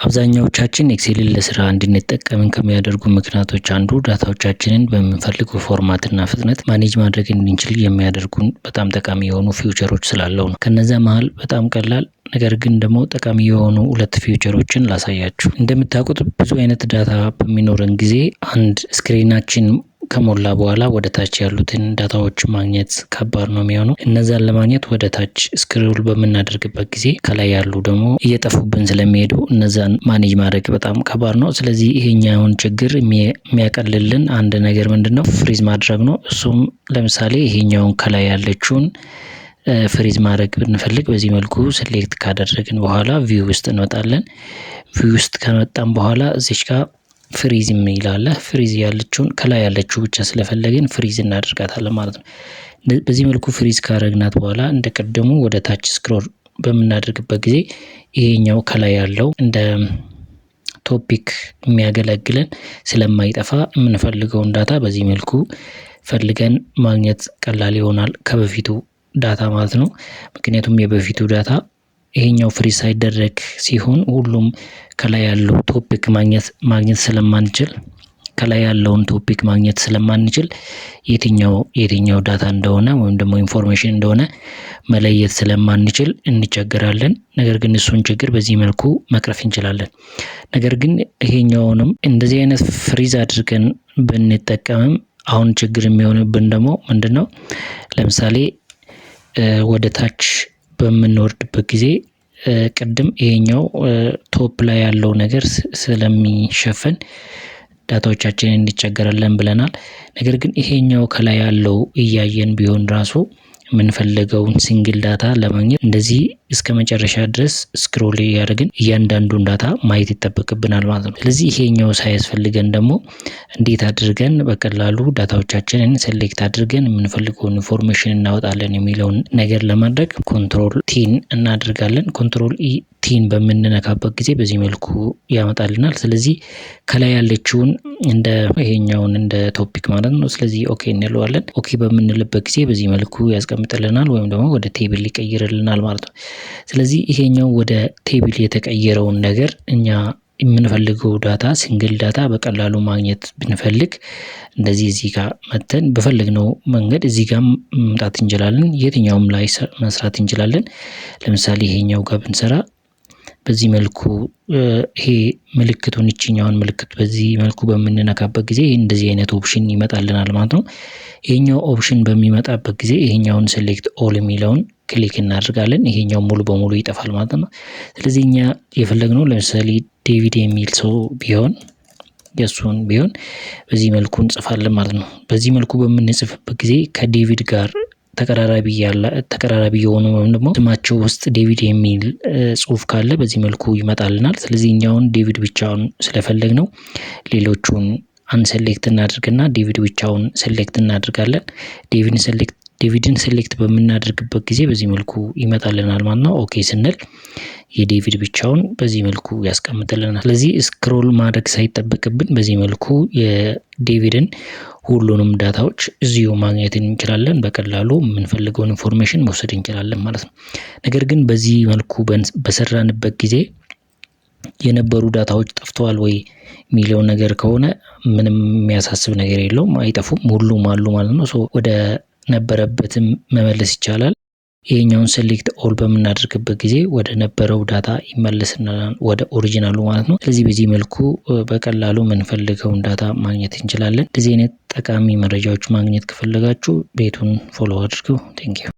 አብዛኛዎቻችን ኤክሴልን ለስራ እንድንጠቀም ከሚያደርጉ ምክንያቶች አንዱ ዳታዎቻችንን በምንፈልገው ፎርማት እና ፍጥነት ማኔጅ ማድረግ እንድንችል የሚያደርጉን በጣም ጠቃሚ የሆኑ ፊውቸሮች ስላለው ነው። ከነዛ መሃል በጣም ቀላል ነገር ግን ደግሞ ጠቃሚ የሆኑ ሁለት ፊውቸሮችን ላሳያችሁ። እንደምታውቁት ብዙ አይነት ዳታ በሚኖረን ጊዜ አንድ ስክሪናችን ከሞላ በኋላ ወደ ታች ያሉትን ዳታዎች ማግኘት ከባድ ነው የሚሆነው። እነዛን ለማግኘት ወደ ታች ስክሮል በምናደርግበት ጊዜ ከላይ ያሉ ደግሞ እየጠፉብን ስለሚሄዱ እነዛን ማኔጅ ማድረግ በጣም ከባድ ነው። ስለዚህ ይሄኛውን ችግር የሚያቀልልን አንድ ነገር ምንድነው? ፍሪዝ ማድረግ ነው። እሱም ለምሳሌ ይሄኛውን ከላይ ያለችውን ፍሪዝ ማድረግ ብንፈልግ በዚህ መልኩ ሴሌክት ካደረግን በኋላ ቪው ውስጥ እንመጣለን። ቪው ውስጥ ከመጣን በኋላ እዚች ጋር ፍሪዝ ይላል። ፍሪዝ ያለችውን ከላይ ያለችው ብቻ ስለፈለግን ፍሪዝ እናደርጋታለን ማለት ነው። በዚህ መልኩ ፍሪዝ ካደረግናት በኋላ እንደቀደሙ ወደ ታች ስክሮል በምናደርግበት ጊዜ ይሄኛው ከላይ ያለው እንደ ቶፒክ የሚያገለግለን ስለማይጠፋ የምንፈልገውን ዳታ በዚህ መልኩ ፈልገን ማግኘት ቀላል ይሆናል ከበፊቱ ዳታ ማለት ነው። ምክንያቱም የበፊቱ ዳታ ይሄኛው ፍሪዝ ሳይደረግ ሲሆን ሁሉም ከላይ ያለው ቶፒክ ማግኘት ስለማንችል ከላይ ያለውን ቶፒክ ማግኘት ስለማንችል የትኛው ዳታ እንደሆነ ወይም ደግሞ ኢንፎርሜሽን እንደሆነ መለየት ስለማንችል እንቸገራለን። ነገር ግን እሱን ችግር በዚህ መልኩ መቅረፍ እንችላለን። ነገር ግን ይሄኛውንም እንደዚህ አይነት ፍሪዝ አድርገን ብንጠቀምም አሁን ችግር የሚሆንብን ደግሞ ምንድነው? ለምሳሌ ወደ ታች በምንወርድበት ጊዜ ቅድም ይሄኛው ቶፕ ላይ ያለው ነገር ስለሚሸፈን ዳታዎቻችንን እንቸገራለን ብለናል። ነገር ግን ይሄኛው ከላይ ያለው እያየን ቢሆን ራሱ የምንፈልገውን ሲንግል ዳታ ለማግኘት እንደዚህ እስከ መጨረሻ ድረስ ስክሮል ያደርግን እያንዳንዱን ዳታ ማየት ይጠበቅብናል ማለት ነው። ስለዚህ ይሄኛው ሳያስፈልገን ደግሞ እንዴት አድርገን በቀላሉ ዳታዎቻችንን ሴሌክት አድርገን የምንፈልገውን ኢንፎርሜሽን እናወጣለን የሚለውን ነገር ለማድረግ ኮንትሮል ቲን እናደርጋለን። ኮንትሮል ቲን በምንነካበት ጊዜ በዚህ መልኩ ያመጣልናል። ስለዚህ ከላይ ያለችውን እንደ ይሄኛውን እንደ ቶፒክ ማለት ነው። ስለዚህ ኦኬ እንለዋለን። ኦኬ በምንልበት ጊዜ በዚህ መልኩ ያስቀምጥልናል ወይም ደግሞ ወደ ቴብል ይቀይርልናል ማለት ነው። ስለዚህ ይሄኛው ወደ ቴብል የተቀየረውን ነገር እኛ የምንፈልገው ዳታ ሲንግል ዳታ በቀላሉ ማግኘት ብንፈልግ እንደዚህ እዚህ ጋር መተን በፈለግነው መንገድ እዚህ ጋር መምጣት እንችላለን። የትኛውም ላይ መስራት እንችላለን። ለምሳሌ ይሄኛው ጋር ብንሰራ በዚህ መልኩ ይሄ ምልክቱን እቺኛውን ምልክት በዚህ መልኩ በምንነካበት ጊዜ እንደዚህ አይነት ኦፕሽን ይመጣልናል ማለት ነው። ይሄኛው ኦፕሽን በሚመጣበት ጊዜ ይሄኛውን ሴሌክት ኦል የሚለውን ክሊክ እናደርጋለን። ይሄኛው ሙሉ በሙሉ ይጠፋል ማለት ነው። ስለዚህ እኛ የፈለግነው ለምሳሌ ዴቪድ የሚል ሰው ቢሆን የሱን ቢሆን በዚህ መልኩ እንጽፋለን ማለት ነው። በዚህ መልኩ በምንጽፍበት ጊዜ ከዴቪድ ጋር ተቀራራቢ የሆኑ ወይም ደግሞ ስማቸው ውስጥ ዴቪድ የሚል ጽሁፍ ካለ በዚህ መልኩ ይመጣልናል። ስለዚህ እኛውን ዴቪድ ብቻውን ስለፈለግነው ሌሎቹን አንሴሌክት እናድርግና ዴቪድ ብቻውን ሴሌክት እናድርጋለን። ዴቪድን ሴሌክት በምናደርግበት ጊዜ በዚህ መልኩ ይመጣልናል ማለት ነው። ኦኬ ስንል የዴቪድ ብቻውን በዚህ መልኩ ያስቀምጥልናል። ስለዚህ ስክሮል ማድረግ ሳይጠበቅብን በዚህ መልኩ የዴቪድን ሁሉንም ዳታዎች እዚሁ ማግኘት እንችላለን። በቀላሉ የምንፈልገውን ኢንፎርሜሽን መውሰድ እንችላለን ማለት ነው። ነገር ግን በዚህ መልኩ በሰራንበት ጊዜ የነበሩ ዳታዎች ጠፍተዋል ወይ የሚለው ነገር ከሆነ ምንም የሚያሳስብ ነገር የለውም። አይጠፉም፣ ሁሉም አሉ ማለት ነው። ወደ ነበረበትም መመለስ ይቻላል። ይሄኛውን ሴሌክት ኦል በምናደርግበት ጊዜ ወደ ነበረው ዳታ ይመለስልናል ወደ ኦሪጂናሉ ማለት ነው። ስለዚህ በዚህ መልኩ በቀላሉ የምንፈልገውን ዳታ ማግኘት እንችላለን። እንደዚህ አይነት ጠቃሚ መረጃዎች ማግኘት ከፈለጋችሁ ቤቱን ፎሎ አድርጉ። ቴንክ ዩ